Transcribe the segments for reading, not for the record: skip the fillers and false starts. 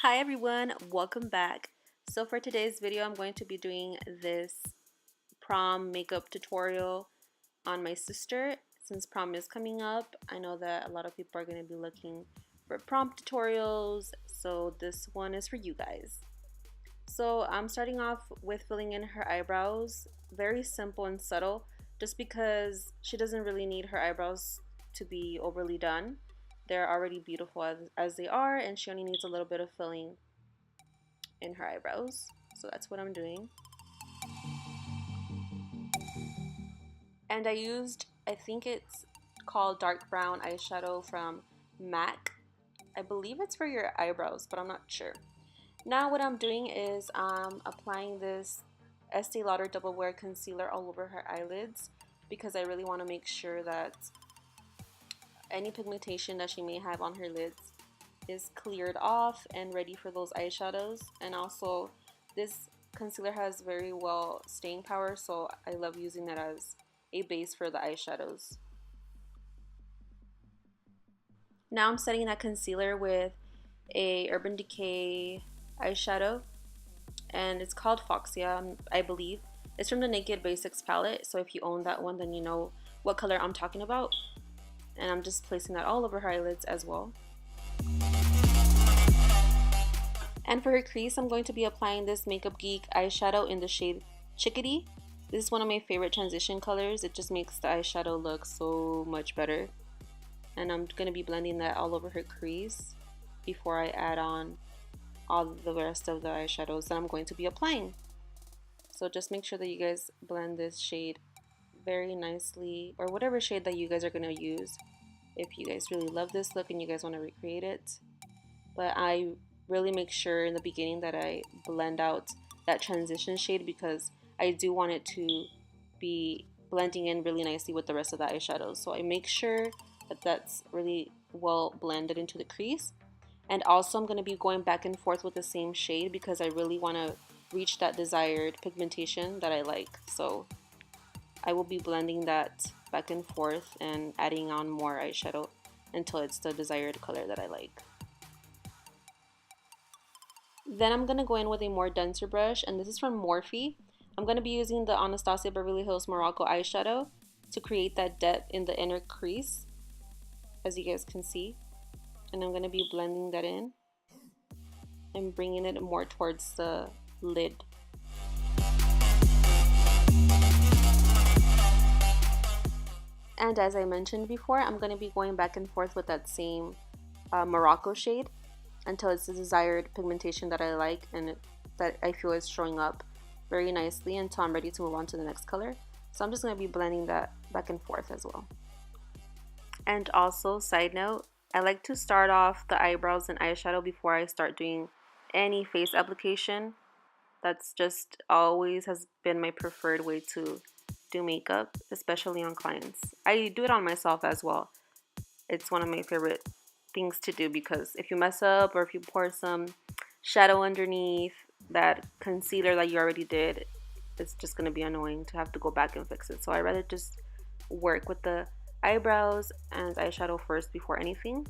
Hi everyone, welcome back. So for today's video, I'm going to be doing this prom makeup tutorial on my sister. Since prom is coming up, I know that a lot of people are going to be looking for prom tutorials, so this one is for you guys. So I'm starting off with filling in her eyebrows, very simple and subtle, just because she doesn't really need her eyebrows to be overly done. They're already beautiful as they are, and she only needs a little bit of filling in her eyebrows. So that's what I'm doing. And I think it's called dark brown eyeshadow from MAC. I believe it's for your eyebrows, but I'm not sure. Now what I'm doing is applying this Estee Lauder Double Wear Concealer all over her eyelids because I really want to make sure that any pigmentation that she may have on her lids is cleared off and ready for those eyeshadows. And also this concealer has very well staying power, so I love using that as a base for the eyeshadows. Now I'm setting that concealer with a Urban Decay eyeshadow, and it's called Foxia, I believe. It's from the Naked Basics palette, so if you own that one, then you know what color I'm talking about. And I'm just placing that all over her eyelids as well. And for her crease, I'm going to be applying this Makeup Geek eyeshadow in the shade Chickadee. This is one of my favorite transition colors. It just makes the eyeshadow look so much better. And I'm going to be blending that all over her crease before I add on all the rest of the eyeshadows that I'm going to be applying. So just make sure that you guys blend this shade very nicely, or whatever shade that you guys are going to use if you guys really love this look and you guys want to recreate it. But I really make sure in the beginning that I blend out that transition shade because I do want it to be blending in really nicely with the rest of the eyeshadows. So I make sure that that's really well blended into the crease. And also I'm going to be going back and forth with the same shade because I really want to reach that desired pigmentation that I like. So I will be blending that back and forth and adding on more eyeshadow until it's the desired color that I like. Then I'm going to go in with a more denser brush, and this is from Morphe. I'm going to be using the Anastasia Beverly Hills Morocco eyeshadow to create that depth in the inner crease, as you guys can see. And I'm going to be blending that in and bringing it more towards the lid. And as I mentioned before, I'm going to be going back and forth with that same Morocco shade until it's the desired pigmentation that I like and that I feel is showing up very nicely until I'm ready to move on to the next color. So I'm just going to be blending that back and forth as well. And also, side note, I like to start off the eyebrows and eyeshadow before I start doing any face application. That's just always has been my preferred way to do makeup, especially on clients. I do it on myself as well. It's one of my favorite things to do because if you mess up or if you pour some shadow underneath that concealer that you already did, it's just going to be annoying to have to go back and fix it. So I'd rather just work with the eyebrows and eyeshadow first before anything.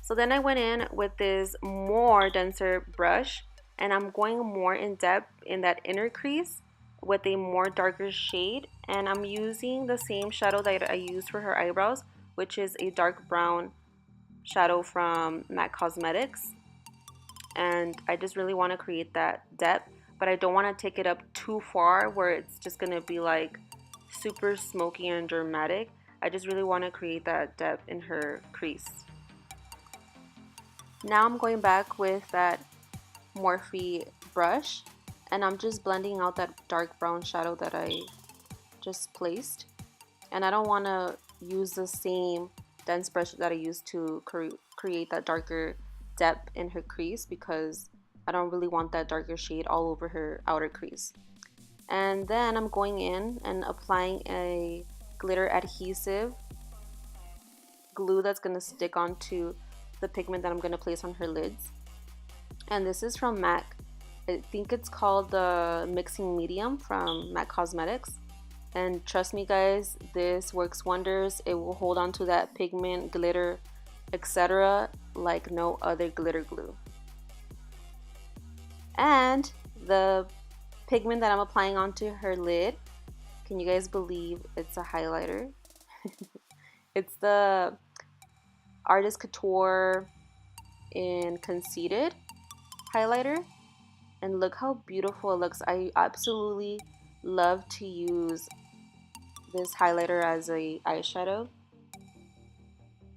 So then I went in with this more denser brush and I'm going more in depth in that inner crease with a more darker shade, and I'm using the same shadow that I used for her eyebrows, which is a dark brown shadow from MAC Cosmetics. And I just really want to create that depth, but I don't want to take it up too far where it's just going to be like super smoky and dramatic. I just really want to create that depth in her crease. Now I'm going back with that Morphe brush and I'm just blending out that dark brown shadow that I just placed. And I don't want to use the same dense brush that I used to create that darker depth in her crease because I don't really want that darker shade all over her outer crease. And then I'm going in and applying a glitter adhesive glue that's going to stick onto the pigment that I'm going to place on her lids. And this is from MAC. I think it's called the Mixing Medium from MAC Cosmetics. And trust me guys, this works wonders. It will hold on to that pigment, glitter, etc. like no other glitter glue. And the pigment that I'm applying onto her lid, can you guys believe it's a highlighter? It's the Artist Couture in Conceited highlighter, and look how beautiful it looks. I absolutely love to use this highlighter as a eyeshadow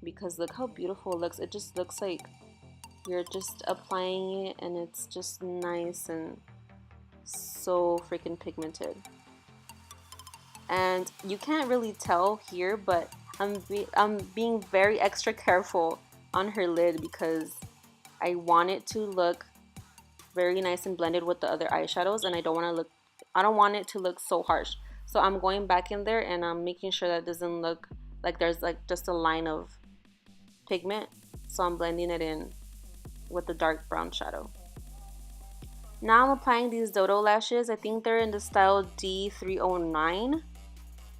because look how beautiful it looks. It just looks like you're just applying it and it's just nice and so freaking pigmented. And you can't really tell here, but I'm being very extra careful on her lid because I want it to look very nice and blended with the other eyeshadows, and I don't want it to look so harsh. So I'm going back in there and I'm making sure that it doesn't look like there's like just a line of pigment. So I'm blending it in with the dark brown shadow. Now I'm applying these dodo lashes. I think they're in the style D309,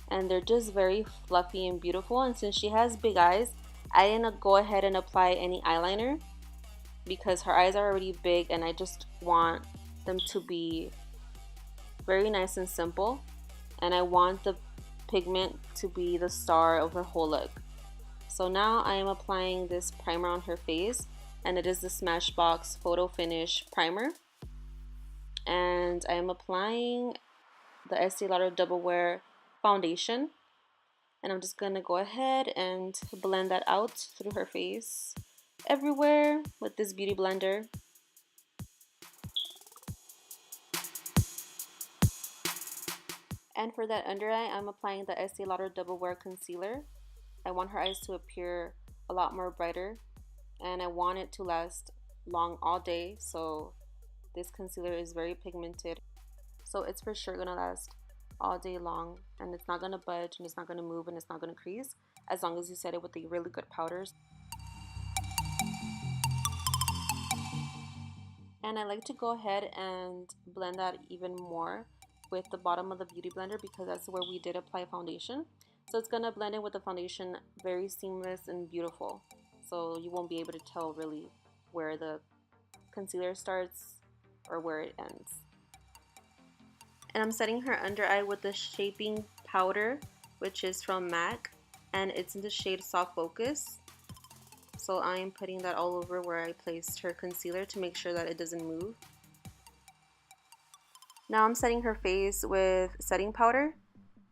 and they're just very fluffy and beautiful. And since she has big eyes, I didn't go ahead and apply any eyeliner because her eyes are already big and I just want them to be very nice and simple, and I want the pigment to be the star of her whole look. So now I am applying this primer on her face, and it is the Smashbox Photo Finish Primer, and I am applying the Estee Lauder Double Wear foundation, and I'm just gonna go ahead and blend that out through her face everywhere with this beauty blender. And for that under eye, I'm applying the Estee Lauder Double Wear Concealer. I want her eyes to appear a lot more brighter, and I want it to last long all day, so this concealer is very pigmented. So it's for sure gonna last all day long, and it's not gonna budge, and it's not gonna move, and it's not gonna crease, as long as you set it with the really good powders. And I like to go ahead and blend that even more with the bottom of the beauty blender because that's where we did apply foundation. So it's gonna blend it with the foundation very seamless and beautiful. So you won't be able to tell really where the concealer starts or where it ends. And I'm setting her under eye with the shaping powder, which is from MAC, and it's in the shade Soft Focus. So I'm putting that all over where I placed her concealer to make sure that it doesn't move. Now I'm setting her face with setting powder,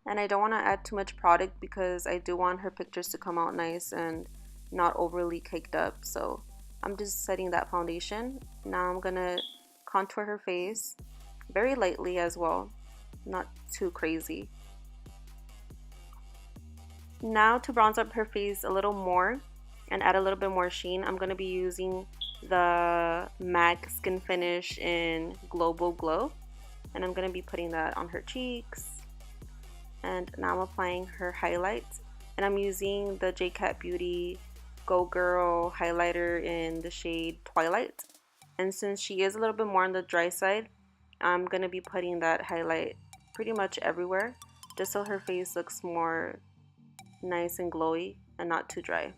and I don't want to add too much product because I do want her pictures to come out nice and not overly caked up. So I'm just setting that foundation. Now I'm gonna contour her face very lightly as well, not too crazy. Now to bronze up her face a little more and add a little bit more sheen, I'm going to be using the MAC Skin Finish in Global Glow, and I'm going to be putting that on her cheeks. And now I'm applying her highlights, and I'm using the JCat Beauty Go Girl highlighter in the shade Twilight. And since she is a little bit more on the dry side, I'm going to be putting that highlight pretty much everywhere, just so her face looks more nice and glowy and not too dry.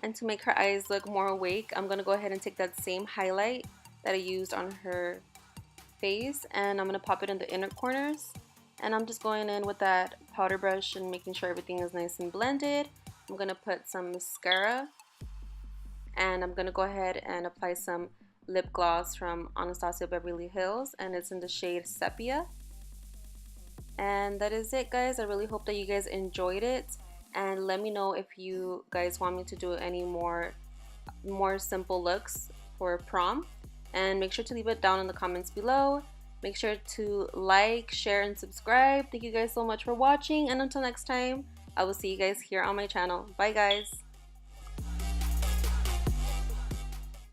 And to make her eyes look more awake, I'm going to go ahead and take that same highlight that I used on her face, and I'm going to pop it in the inner corners. And I'm just going in with that powder brush and making sure everything is nice and blended. I'm going to put some mascara, and I'm going to go ahead and apply some lip gloss from Anastasia Beverly Hills, and it's in the shade Sepia. And that is it, guys. I really hope that you guys enjoyed it, and let me know if you guys want me to do any more simple looks for prom, and make sure to leave it down in the comments below. Make sure to like, share, and subscribe. Thank you guys so much for watching, and until next time, I will see you guys here on my channel. Bye, guys.